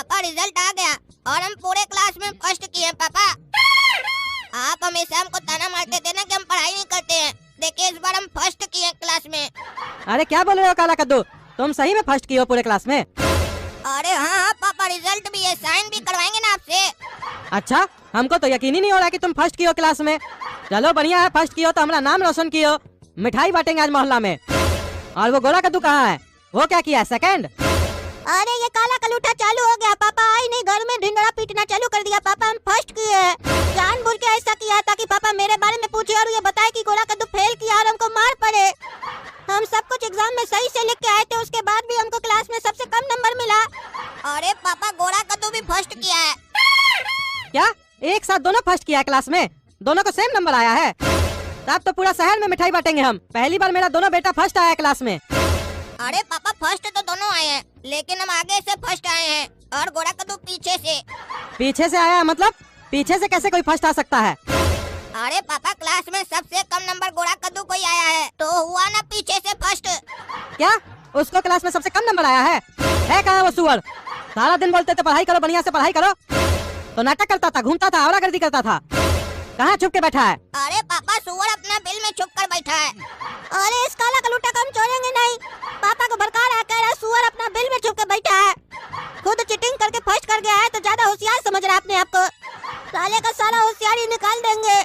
पापा रिजल्ट आ गया और हम पूरे क्लास में फर्स्ट किए हैं पापा। आप हमेशा हमको ताना मारते थे ना कि हम पढ़ाई नहीं करते हैं, देखिए इस बार हम फर्स्ट किए हैं क्लास में। अरे क्या बोल रहे हो काला कद्दू, तुम सही में फर्स्ट किए हो पूरे क्लास में? अरे हाँ पापा, रिजल्ट भी है, साइन भी करवाएंगे ना आपसे। अच्छा, हमको तो यकीन ही नहीं हो रहा कि तुम फर्स्ट किए हो क्लास में। चलो बढ़िया है, फर्स्ट किए हो तो हमारा नाम रोशन किए हो। मिठाई बांटेंगे आज मोहल्ला में। और वो गोरा कद्दू कहाँ है, वो क्या किया सेकंड? अरे ये काला कलूठा चालू हो गया पापा, आई नहीं घर में ढिंडोरा पीटना चालू कर दिया पापा। हम फर्स्ट किए हैं, जानबूझ के ऐसा किया ताकि पापा मेरे बारे में पूछे और ये बताए कि गोरा कद्दू फेल किया और हमको मार पड़े। हम सब कुछ एग्जाम में सही से लिख के आए थे, उसके बाद भी हमको क्लास में सबसे कम नंबर मिला। अरे पापा गोरा कद्दू भी फर्स्ट किया है। क्या एक साथ दोनों फर्स्ट किया है क्लास में? दोनों को सेम नंबर आया है? तब तो पूरा शहर में मिठाई बांटेंगे हम। पहली बार मेरा दोनों बेटा फर्स्ट आया है क्लास में। अरे पापा फर्स्ट तो दोनों आए हैं, लेकिन हम आगे से फर्स्ट आए हैं और गोरा कद्दू पीछे से। पीछे से आया है मतलब? पीछे से कैसे कोई फर्स्ट आ सकता है? अरे पापा क्लास में सबसे कम नंबर गोरा कद्दू को ही आया है, तो हुआ ना पीछे से फर्स्ट। क्या उसको क्लास में सबसे कम नंबर आया है? कहाँ वो सुअर? सारा दिन बोलते थे पढ़ाई करो, बढ़िया से पढ़ाई करो, तो नाटक करता था, घूमता था, आवारागर्दी करता था। कहाँ छुप के बैठा है? अरे पापा सुअर अपना बिल में छुप कर बैठा है। अरे इस काला कलूटा को हम छोड़ेंगे नहीं। पापा को भड़का रहा, कह रहा सुअर अपना बिल में छुप के बैठा है। खुद चीटिंग करके फर्स्ट कर गया है तो ज्यादा होशियार समझ रहा अपने आप को। साले का सारा होशियारी निकाल देंगे।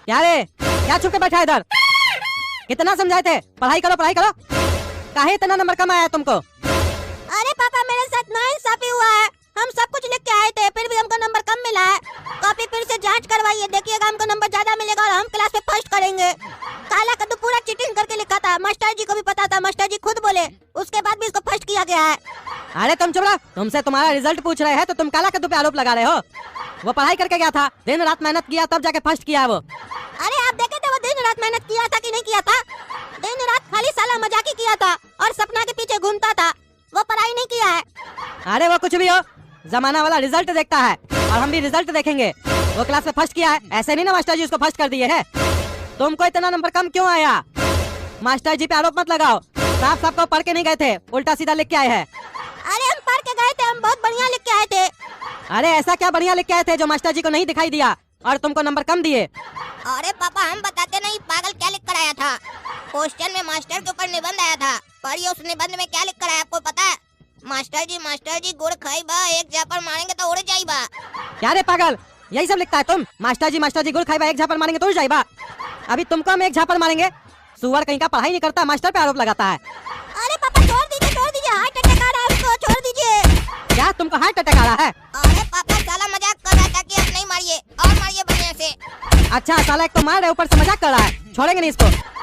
क्या रे, क्या छुप के बैठा है इधर? कितना समझाए थे पढ़ाई करो पढ़ाई करो, काहे इतना नंबर कम आया तुमको? अरे पापा मेरे साथ नाइंसाफी हुआ है, हम सब कुछ लिख के आए थे फिर भी हमको नंबर कम मिला है। कॉपी फिर से जांच करवाइए, देखिएगा हमको नंबर ज्यादा मिलेगा और हम क्लास में फर्स्ट करेंगे। काला कद्दू पूरा चीटिंग करके लिखा था, मास्टर जी को भी पता था, मास्टर जी खुद बोले, उसके बाद भी इसको फर्स्ट किया गया है। अरे तुम चुप रहो, तुमसे तुम्हारा रिजल्ट पूछ रहे हैं तो तुम काला कद्दू पे आरोप लगा रहे हो। वो पढ़ाई करके गया था, दिन रात मेहनत किया तब जाके फर्स्ट किया है वो। अरे आप देखे थे वो दिन रात मेहनत किया था कि नहीं किया था? दिन रात खाली साला मजाक ही किया था और सपना के पीछे घूमता था, वो पढ़ाई नहीं किया है। अरे वो कुछ भी हो, जमाना वाला रिजल्ट देखता है और हम भी रिजल्ट देखेंगे। वो क्लास में फर्स्ट किया है, ऐसे नहीं ना मास्टर जी उसको फर्स्ट कर दिए है। तुमको इतना नंबर कम क्यों आया? मास्टर जी पे आरोप मत लगाओ, साफ साफ को पढ़ के नहीं गए थे, उल्टा सीधा लिख के आए हैं। अरे हम पढ़ के गए थे, हम बहुत बढ़िया लिख के आए थे। अरे ऐसा क्या बढ़िया लिख के आए थे जो मास्टर जी को नहीं दिखाई दिया और तुमको नंबर कम दिए? अरे पापा हम बताते नहीं, पागल क्या लिख कर आया था? क्वेश्चन में मास्टर के ऊपर निबंध आया था, पढ़िए उस निबंध में क्या लिख कर आया आपको पता है? मास्टर जी गुड़ खाई बा, एक झापड़ मारेंगे तो उड़ जाई बा। क्या रे पागल, यही सब लिखता है तुम? मास्टर जी गुड़ खाई बा, एक झापड़ मारेंगे तो उड़ जाई बा। अभी तुमको हम एक झापड़ मारेंगे। सुअर कहीं का पढ़ाई नहीं करता, मास्टर पे आरोप लगाता है। अरे पापा छोड़ दीजिए, हार्ट अटैक आ रहा है उसको, छोड़ दीजिए। क्या तुमको हार्ट अटैक आ रहा है? अरे पापा साला मजाक कर रहा था कि अब नहीं मारिए और मारिए बढ़िया से। अच्छा साला एक तो मार रहे ऊपर से मजाक कर रहा है, छोड़ेंगे नहीं इसको।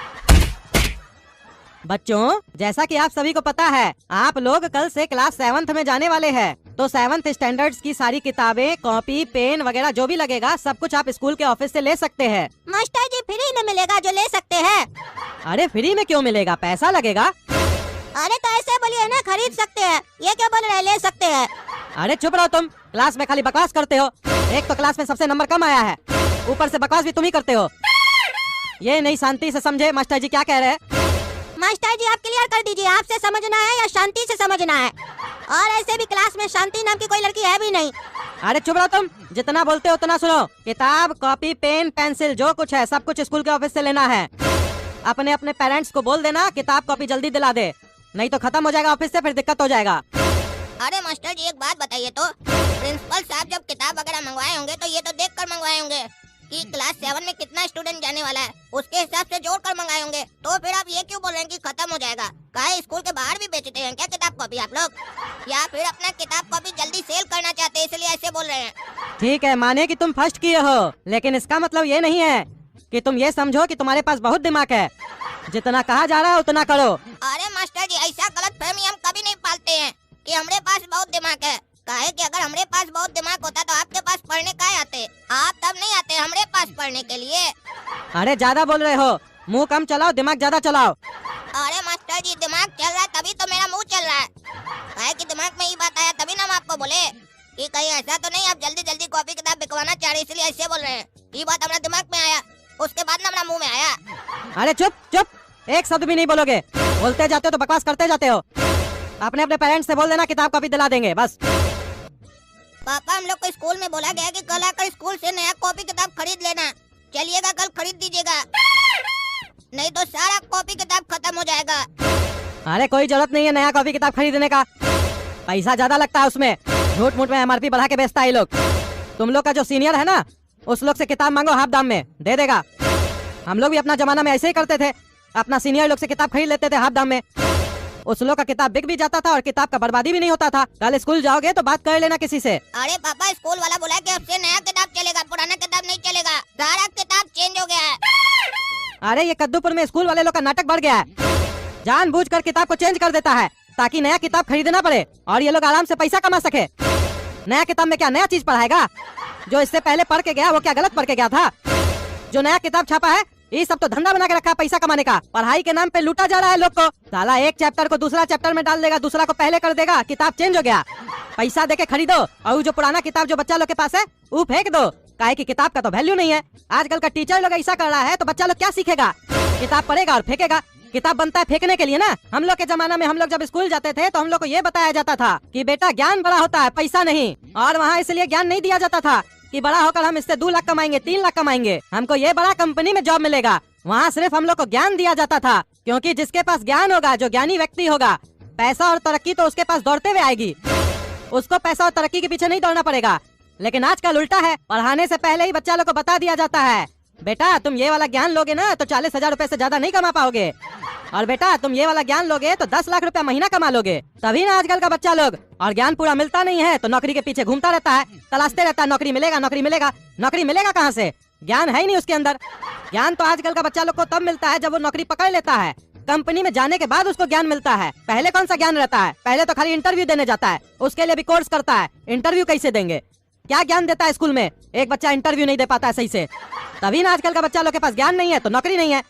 बच्चों जैसा कि आप सभी को पता है, आप लोग कल से क्लास 7th में जाने वाले हैं, तो 7th स्टैंडर्ड्स की सारी किताबें, कॉपी, पेन वगैरह जो भी लगेगा सब कुछ आप स्कूल के ऑफिस से ले सकते हैं। मास्टर जी फ्री में मिलेगा जो ले सकते हैं? अरे फ्री में क्यों मिलेगा, पैसा लगेगा। अरे तो ऐसे बोलिए ना, खरीद सकते हैं, ये क्या बोल रहे हैं, ले सकते हैं। अरे चुप रहो तुम, क्लास में खाली बकवास करते हो। एक तो क्लास में सबसे नंबर कम आया है, ऊपर से बकवास भी तुम ही करते हो। ये नहीं शांति से समझे मास्टर जी क्या कह रहे हैं। मास्टर जी आप क्लियर कर दीजिए, आपसे समझना है या शांति से समझना है? और ऐसे भी क्लास में शांति नाम की कोई लड़की है भी नहीं। अरे चुप रहो तुम, जितना बोलते हो उतना सुनो। किताब, कॉपी, पेन, पेंसिल जो कुछ है सब कुछ स्कूल के ऑफिस से लेना है। अपने अपने पेरेंट्स को बोल देना किताब कॉपी जल्दी दिला दे, नहीं तो खत्म हो जाएगा ऑफिस से, फिर दिक्कत हो जाएगा। अरे मास्टर जी एक बात बताइए तो, प्रिंसिपल साहब जब किताब वगैरह मंगवाए होंगे तो ये तो देख कर मंगवाए होंगे कि क्लास 7 में कितना स्टूडेंट जाने वाला है, उसके हिसाब से जोड़ कर मंगाए होंगे। तो फिर आप ये क्यों बोल रहे हैं कि खत्म हो जाएगा? काहे स्कूल के बाहर भी बेचते हैं क्या किताब कॉपी आप लोग, या फिर अपना किताब कॉपी जल्दी सेल करना चाहते हैं इसलिए ऐसे बोल रहे हैं? ठीक है माने कि तुम फर्स्ट किए हो, लेकिन इसका मतलब ये नहीं है कि तुम ये समझो कि तुम्हारे पास बहुत दिमाग है। जितना कहा जा रहा है उतना करो। अरे मास्टर जी ऐसा गलतफहमी हम कभी नहीं पालते हैं कि हमारे पास बहुत दिमाग है। काहे कि अगर हमारे पास बहुत दिमाग होता तो आपके पास पढ़ने काहे आते? आप तब नहीं आते हमारे पास पढ़ने के लिए। अरे ज्यादा बोल रहे हो, मुंह कम चलाओ, दिमाग ज्यादा चलाओ। अरे मास्टर जी दिमाग चल रहा है तभी तो मेरा मुंह चल रहा है। काहे कि दिमाग में ये बात आया तभी ना हम आपको बोले कि कहीं ऐसा तो नहीं आप जल्दी जल्दी कॉपी किताब बिकवाना चाह रहे इसलिए ऐसे बोल रहे हैं। ये बात हमारे दिमाग में आया, उसके बाद ना हमारा मुंह में आया। अरे चुप चुप, एक शब्द भी नहीं बोलोगे, बोलते जाते हो तो बकवास करते जाते हो। अपने अपने पेरेंट्स से बोल देना किताब कॉपी दिला देंगे बस। पापा हम लोग को स्कूल में बोला गया कि कल आकर स्कूल से नया कॉपी किताब खरीद लेना। चलिएगा कल खरीद दीजिएगा, नहीं तो सारा कॉपी किताब खत्म हो जाएगा। अरे कोई जरूरत नहीं है नया कॉपी किताब खरीदने का, पैसा ज्यादा लगता है उसमें। झूठ मूठ में एमआरपी बढ़ा के बेचता है ये लोग। तुम लोग का जो सीनियर है ना, उस लोग से किताब मांगो, हाफ दाम में दे देगा। हम लोग भी अपना जमाना में ऐसे ही करते थे, अपना सीनियर लोग से किताब खरीद लेते थे हाफ दाम में। उस लोग का किताब बिक भी जाता था और किताब का बर्बादी भी नहीं होता था। कल स्कूल जाओगे तो बात कर लेना किसी से। अरे पापा स्कूल वाला बोला कि अब से नया किताब चलेगा, पुराना किताब नहीं चलेगा, सारा किताब चेंज हो गया है। अरे ये कद्दूपुर में स्कूल वाले लोग का नाटक बढ़ गया है। जानबूझकर किताब को चेंज कर देता है ताकि नया किताब खरीदना पड़े और ये लोग आराम से पैसा कमा सके। नया किताब में क्या नया चीज पढ़ाएगा? जो इससे पहले पढ़ के गया वो क्या गलत पढ़ के गया था? जो नया किताब छापा है ये सब तो धंधा बना के रखा है पैसा कमाने का। पढ़ाई के नाम पे लूटा जा रहा है लोग को। साला एक चैप्टर को दूसरा चैप्टर में डाल देगा, दूसरा को पहले कर देगा, किताब चेंज हो गया। पैसा देके खरीदो और जो पुराना किताब जो बच्चा लोग के पास है वो फेंक दो, काहे कि किताब का तो वैल्यू नहीं है। आजकल का टीचर लोग ऐसा कर रहा है तो बच्चा लोग क्या सीखेगा? किताब पढ़ेगा और फेंकेगा। किताब बनता है फेंकने के लिए ना। हम लोग के जमाना में हम लोग जब स्कूल जाते थे तो हम लोग को ये बताया जाता था कि बेटा ज्ञान बड़ा होता है, पैसा नहीं। और वहाँ इसलिए ज्ञान नहीं दिया जाता था कि बड़ा होकर हम इससे 2 लाख कमाएंगे, 3 लाख कमाएंगे, हमको ये बड़ा कंपनी में जॉब मिलेगा। वहाँ सिर्फ हम लोग को ज्ञान दिया जाता था, क्योंकि जिसके पास ज्ञान होगा, जो ज्ञानी व्यक्ति होगा, पैसा और तरक्की तो उसके पास दौड़ते हुए आएगी। उसको पैसा और तरक्की के पीछे नहीं दौड़ना पड़ेगा। लेकिन आजकल उल्टा है, पढ़ाने से पहले ही बच्चा लोग को बता दिया जाता है बेटा तुम ये वाला ज्ञान लोगे ना तो 40,000 रुपए से ज्यादा नहीं कमा पाओगे, और बेटा तुम ये वाला ज्ञान लोगे तो 10 लाख रुपया महीना कमा लोगे। तभी ना आजकल का बच्चा लोग, और ज्ञान पूरा मिलता नहीं है तो नौकरी के पीछे घूमता रहता है, तलाशते रहता है नौकरी मिलेगा, नौकरी मिलेगा। नौकरी मिलेगा कहाँ से? ज्ञान है ही नहीं उसके अंदर। ज्ञान तो आजकल का बच्चा लोग को तब मिलता है जब वो नौकरी पकड़ लेता है। कंपनी में जाने के बाद उसको ज्ञान मिलता है। पहले कौन सा ज्ञान रहता है? पहले तो खाली इंटरव्यू देने जाता है, उसके लिए भी कोर्स करता है। इंटरव्यू कैसे देंगे? क्या ज्ञान देता है स्कूल में? एक बच्चा इंटरव्यू नहीं दे पाता है सही से। तभी ना आजकल का बच्चा लोग के पास ज्ञान नहीं है तो नौकरी नहीं है।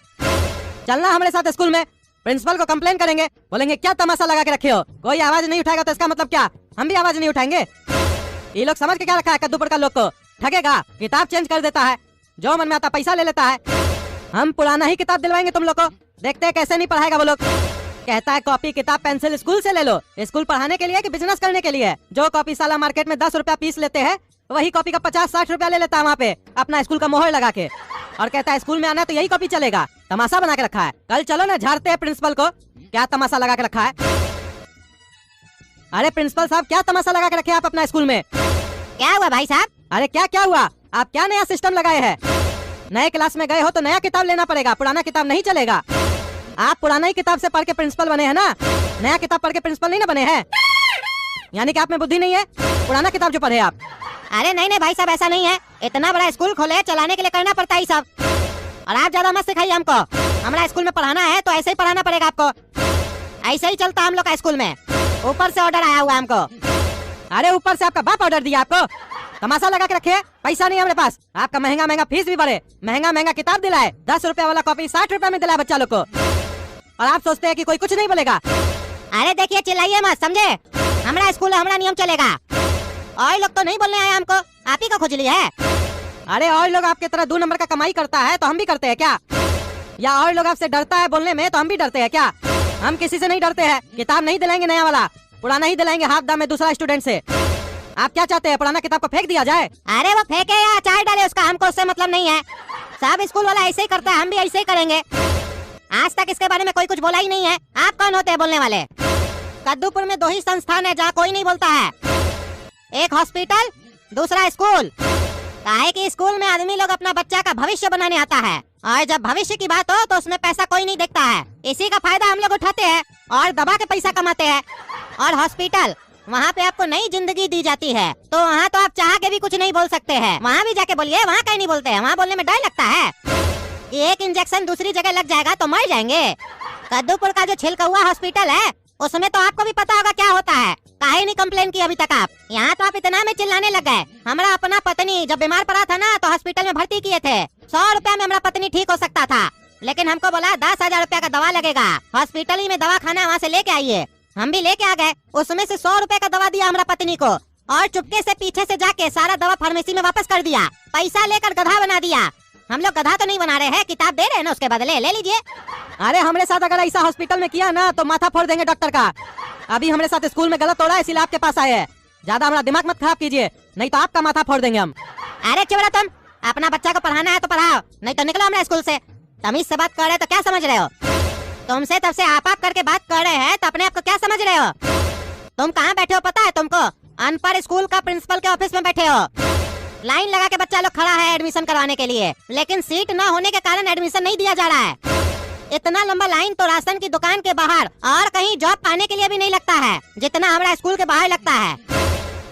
चलना हमारे साथ स्कूल में, प्रिंसिपल को कंप्लेन करेंगे, बोलेंगे क्या तमाशा लगा के रखे हो, कोई आवाज नहीं उठाएगा तो इसका मतलब क्या? हम भी आवाज नहीं उठाएंगे। ये लोग समझ के क्या रखा है कद्दूपुर का लोग को? ठगेगा, किताब चेंज कर देता है, जो मन में आता पैसा ले लेता है। हम पुराना ही किताब दिलवाएंगे तुम लोग को, देखते हैं कैसे नहीं पढ़ाएगा वो लोग। कहता है कॉपी किताब पेंसिल स्कूल से ले लो। स्कूल पढ़ाने के लिए कि बिजनेस करने के लिए? जो कॉपी साला मार्केट में 10 रुपया पीस लेते हैं वही कॉपी का 50-60 रुपया ले लेता है वहाँ पे अपना स्कूल का मोहर लगा के, और कहता है स्कूल में आना तो यही कॉपी चलेगा। तमाशा बना के रखा है। कल चलो ना झाड़ते हैं प्रिंसिपल को, क्या तमाशा लगा के रखा है। अरे प्रिंसिपल साहब क्या तमाशा लगा के रखे आप अपना स्कूल में? क्या हुआ भाई साहब? अरे क्या हुआ? आप क्या नया सिस्टम लगाए हैं? नए क्लास में गए हो तो नया किताब लेना पड़ेगा, पुराना किताब नहीं चलेगा। आप पुराना ही किताब से पढ़ के प्रिंसिपल बने हैं ना, नया किताब पढ़ के प्रिंसिपल नहीं ना बने हैं। यानी कि आप में बुद्धि नहीं है, पुराना किताब जो पढ़े आप। अरे नहीं भाई साहब ऐसा नहीं है, इतना बड़ा स्कूल खोले चलाने के लिए करना पड़ता है सब। और आप ज्यादा मत सिखाइए हमको, हमारा स्कूल में पढ़ाना है तो ऐसे ही पढ़ाना पड़ेगा आपको। ऐसे ही चलता हम लोग का स्कूल में, ऊपर से ऑर्डर आया हुआ हमको। अरे ऊपर से आपका बाप ऑर्डर दिया आपको? तमाशा लगा के रखे, पैसा नहीं है हमारे पास। आपका महंगा फीस भी बढ़े, महंगा किताब दिलाए, 10 रुपया वाला कॉपी 60 रुपया में दिलाए बच्चा लोग को, और आप सोचते हैं कि कोई कुछ नहीं बोलेगा। अरे देखिए चिल्लाइए मत, समझे? हमारा स्कूल है, हमारा नियम चलेगा। और लोग तो नहीं बोलने आए हमको, आप ही को खुजली है। अरे और लोग आपके तरह 2 नंबर का कमाई करता है तो हम भी करते हैं क्या? या और लोग आपसे डरता है बोलने में तो हम भी डरते हैं क्या? हम किसी से नहीं डरते हैं। किताब नहीं दिलाएंगे नया वाला, पुराना ही दिलाएंगे हाफ दाम में दूसरा स्टूडेंट से। आप क्या चाहते हैं, पुराना किताब को फेंक दिया जाए? अरे वो फेंके या अचार डाले उसका हमको उससे मतलब नहीं है। सब स्कूल वाला ऐसे ही करता है, हम भी ऐसे ही करेंगे। आज तक इसके बारे में कोई कुछ बोला ही नहीं है। आप कौन होते हैं बोलने वाले? कद्दूपुर में 2 ही संस्थान है जहाँ कोई नहीं बोलता है, एक हॉस्पिटल, दूसरा स्कूल। काहे कि स्कूल में आदमी लोग अपना बच्चा का भविष्य बनाने आता है, और जब भविष्य की बात हो तो उसमें पैसा कोई नहीं देखता है। इसी का फायदा हम लोग उठाते हैं और दबा के पैसा कमाते हैं। और हॉस्पिटल, वहाँ पे आपको नई जिंदगी दी जाती है, तो वहाँ तो आप चाह के भी कुछ नहीं बोल सकते हैं। वहाँ भी जाके बोलिए, वहाँ कहीं नहीं बोलते हैं, वहाँ बोलने में डर लगता है। एक इंजेक्शन दूसरी जगह लग जाएगा तो मर जाएंगे। कद्दूपुर का जो छिलका हुआ हॉस्पिटल है उसमें तो आपको भी पता होगा क्या होता है। काहे नहीं कंप्लेन की अभी तक आप? यहाँ तो आप इतना में चिल्लाने लग गए। हमारा अपना पत्नी जब बीमार पड़ा था ना तो हॉस्पिटल में भर्ती किए थे। 100 रुपया में हमारा पत्नी ठीक हो सकता था, लेकिन हमको बोला 10,000 रुपया का दवा लगेगा, हॉस्पिटल ही में दवा खाना वहाँ से लेके आइए। हम भी लेके आ गए, उसमें से 100 रुपए का दवा दिया हमारा पत्नी को, और चुपके से पीछे से जाके सारा दवा फार्मेसी में वापस कर दिया। पैसा लेकर गधा बना दिया। हम लोग गधा तो नहीं बना रहे हैं, किताब दे रहे हैं ना, उसके बदले ले लीजिए। अरे हमरे साथ अगर ऐसा हॉस्पिटल में किया ना तो माथा फोड़ देंगे डॉक्टर का। अभी हमारे साथ स्कूल में गलत हो रहा है, इसलिए आपके पास आए हैं। ज्यादा हमारा दिमाग मत खराब कीजिए, नहीं तो आपका माथा फोड़ देंगे हम। अरे चुप रहो तुम, अपना बच्चा को पढ़ाना है तो पढ़ाओ, नहीं तो निकलो हमारे स्कूल से। तमीज से बात कर रहे हो तो क्या समझ रहे हो? तुमसे तब से आप करके बात कर रहे हैं तो अपने आप को क्या समझ रहे हो? तुम कहाँ बैठे हो पता है तुमको? अनपढ़ स्कूल का प्रिंसिपल के ऑफिस में बैठे हो। लाइन लगा के बच्चा लोग खड़ा है एडमिशन करवाने के लिए, लेकिन सीट न होने के कारण एडमिशन नहीं दिया जा रहा है। इतना लंबा लाइन तो राशन की दुकान के बाहर और कहीं जॉब पाने के लिए भी नहीं लगता है, जितना हमारा स्कूल के बाहर लगता है।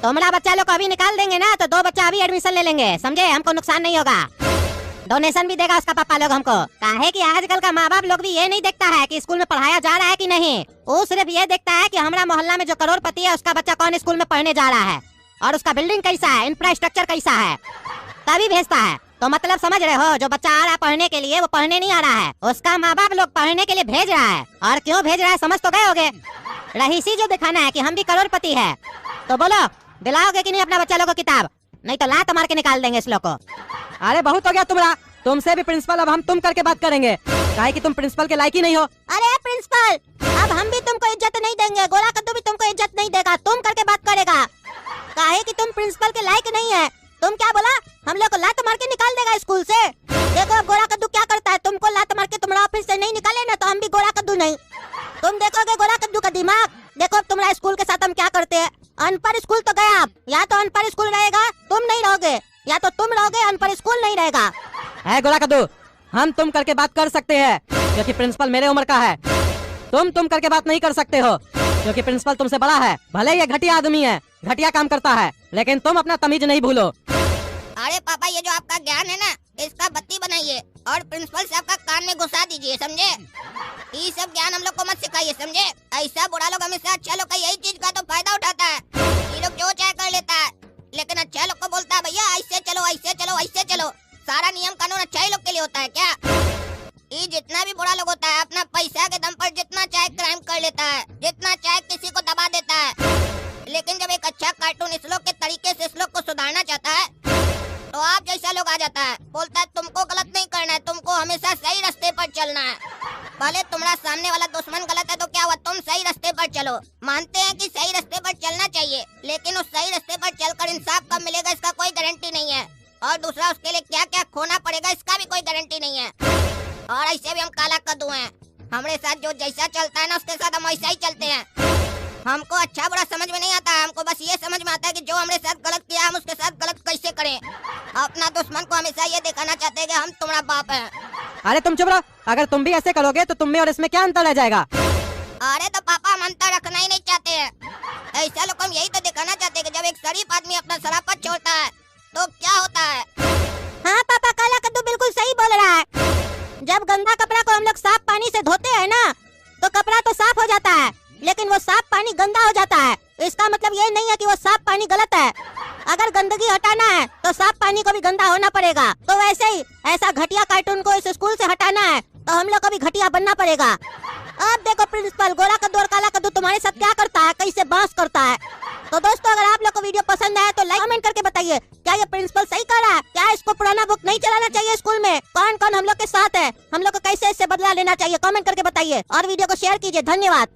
तुम्हारा बच्चा लोग को अभी निकाल देंगे ना तो 2 बच्चा अभी एडमिशन ले लेंगे, समझे? हमको नुकसान नहीं होगा, डोनेशन भी देगा उसका पापा लोग हमको। काहे कि आजकल का माँ बाप लोग भी ये नहीं देखता है कि स्कूल में पढ़ाया जा रहा है कि नहीं, वो सिर्फ ये देखता है कि हमारा मोहल्ला में जो करोड़पति है उसका बच्चा कौन स्कूल में पढ़ने जा रहा है और उसका बिल्डिंग कैसा है, इंफ्रास्ट्रक्चर कैसा है, तभी भेजता है। तो मतलब समझ रहे हो, जो बच्चा आ रहा है पढ़ने के लिए वो पढ़ने नहीं आ रहा है, उसका माँ बाप लोग पढ़ने के लिए भेज रहा है। और क्यों भेज रहा है समझ तो गए होगे। रहीसी जो दिखाना है कि हम भी करोड़पति है, तो बोलो दिलाओगे कि नहीं अपना बच्चा लोगों को किताब? नहीं तो लात मार के निकाल देंगे इस लोग को। अरे बहुत हो गया तुम्हारा, तुमसे भी प्रिंसिपल अब हम तुम करके बात करेंगे, काहे कि तुम प्रिंसिपल के लायक ही नहीं हो। अरे प्रिंसिपल, अब हम भी तुमको इज्जत नहीं देंगे, गोला कद्दू भी तुमको इज्जत नहीं देगा, तुम करके बात करेगा। काहे कि तुम प्रिंसिपल के लायक नहीं है। तुम क्या बोला? हम लोग को लात मार के निकाल देगा स्कूल से। देखो अब गोला कद्दू क्या करता है, तुमको लात मार के तुम्हारा ऑफिस से नहीं निकाले ना तो हम भी गोला कद्दू नहीं। तुम देखोगे गोला कद्दू का दिमाग। देखो अब तुम्हारा स्कूल के साथ हम क्या करते हैं। अनपढ़ स्कूल तो गया, आप या तो अनपढ़ स्कूल रहेगा, तुम नहीं रहोगे, या तो तुम रहोगे, अनपढ़ स्कूल नहीं रहेगा। है गोला कद्दू, हम तुम करके बात कर सकते हैं क्योंकि प्रिंसिपल मेरे उम्र का है। तुम करके बात नहीं कर सकते हो क्योंकि प्रिंसिपल तुमसे बड़ा है। भले ये घटिया आदमी है, घटिया काम करता है, लेकिन तुम अपना तमीज नहीं भूलो। अरे पापा, ये जो आपका ज्ञान है ना, इसका बत्ती बनाइए और प्रिंसिपल साहब का कान में घुसा दीजिए, समझे? ये सब ज्ञान हम लोग को मत सिखाइए, समझे? ऐसा बुरा लोग हमेशा अच्छा लोग का यही चीज का तो फायदा उठाता है। ये लोग जो चाहे कर लेता है, लेकिन अच्छा लोग को बोलता है भैया ऐसे चलो, ऐसे चलो, ऐसे चलो। सारा नियम कानून अच्छा ही लोग के लिए होता है क्या? ये जितना भी बुरा लोग होता है अपना पैसा के दम पर जितना चाहे क्राइम कर लेता है, जितना चाहे किसी को दबा देता है। लेकिन जब एक अच्छा कार्टून इस लोग के तरीके से इस लोग को सुधारना चाहता है तो आप जैसा लोग आ जाता है, बोलता है तुमको गलत नहीं करना है, तुमको हमेशा सही रास्ते पर चलना है। भले तुम्हारा सामने वाला दुश्मन गलत है तो क्या हुआ, तुम सही रास्ते पर चलो। मानते हैं कि सही रास्ते पर चलना चाहिए, लेकिन उस सही रास्ते पर चलकर इंसाफ कब मिलेगा इसका कोई गारंटी नहीं है, और दूसरा उसके लिए क्या क्या खोना पड़ेगा इसका भी कोई गारंटी नहीं है। और ऐसे भी हम काला कद्दू हैं, हमारे साथ जो जैसा चलता है ना उसके साथ हम वैसा ही चलते हैं। हमको अच्छा बुरा समझ में नहीं आता, हमको बस ये समझ में आता है कि जो हमारे साथ गलत किया हम उसके साथ गलत कैसे करें। अपना दुश्मन को हमेशा ये दिखाना चाहते हैं कि हम तुम्हारा बाप है। अरे तुम चुप रहो, अगर तुम भी ऐसे करोगे तो तुम में और इसमें क्या अंतर रह जाएगा? अरे तो पापा हम अंतर रखना ही नहीं चाहते हैं, ऐसा लोग हम यही तो दिखाना चाहते हैं कि जब एक शरीफ आदमी अपना शराफत छोड़ता है तो क्या होता है। हाँ पापा, काला कद्दू बिल्कुल सही बोल रहा है। जब गंदा कपड़ा को हम लोग साफ पानी से धोते हैं ना तो कपड़ा तो साफ हो जाता है, लेकिन वो साफ पानी गंदा हो जाता है। इसका मतलब ये नहीं है कि वो साफ पानी गलत है। अगर गंदगी हटाना है तो साफ पानी को भी गंदा होना पड़ेगा। तो वैसे ही ऐसा घटिया कार्टून को इस स्कूल से हटाना है तो हम लोग को भी घटिया बनना पड़ेगा। अब देखो प्रिंसिपल गोला कद्दू और काला कद्दू तुम्हारे साथ क्या करता है, कैसे बांस करता है। तो दोस्तों अगर आप लोग को वीडियो पसंद आया तो लाइक कमेंट करके बताइए, क्या ये प्रिंसिपल सही कर रहा है? क्या इसको पुराना बुक नहीं चलाना चाहिए स्कूल में? कौन कौन हम लोग के साथ है, हम लोग को कैसे इससे बदला लेना चाहिए, कमेंट करके बताइए और वीडियो को शेयर कीजिए। धन्यवाद।